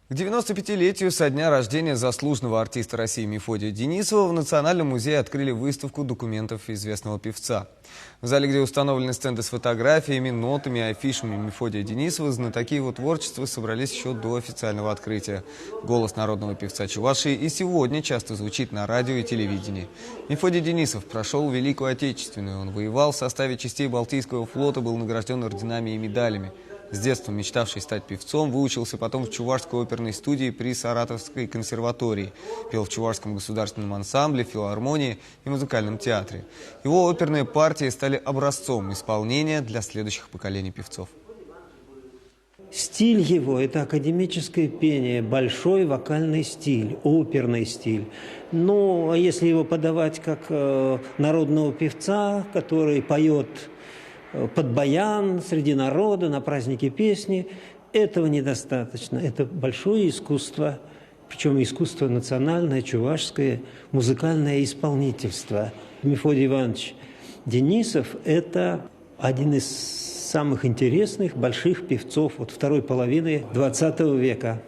К 95-летию со дня рождения заслуженного артиста России Мефодия Денисова в Национальном музее открыли выставку документов известного певца. В зале, где установлены стенды с фотографиями, нотами и афишами Мефодия Денисова, знатоки его творчества собрались еще до официального открытия. Голос народного певца Чувашии и сегодня часто звучит на радио и телевидении. Мефодий Денисов прошел Великую Отечественную. Он воевал в составе частей Балтийского флота, был награжден орденами и медалями. С детства мечтавший стать певцом, выучился потом в Чувашской оперной студии при Саратовской консерватории. Пел в Чувашском государственном ансамбле, филармонии и музыкальном театре. Его оперные партии стали образцом исполнения для следующих поколений певцов. Стиль его – это академическое пение, большой вокальный стиль, оперный стиль. Ну, а если его подавать как народного певца, который поет под баян, среди народа, на празднике песни, этого недостаточно. Это большое искусство, причем искусство национальное, чувашское, музыкальное исполнительство. Мефодий Иванович Денисов – это один из самых интересных больших певцов от второй половины XX века.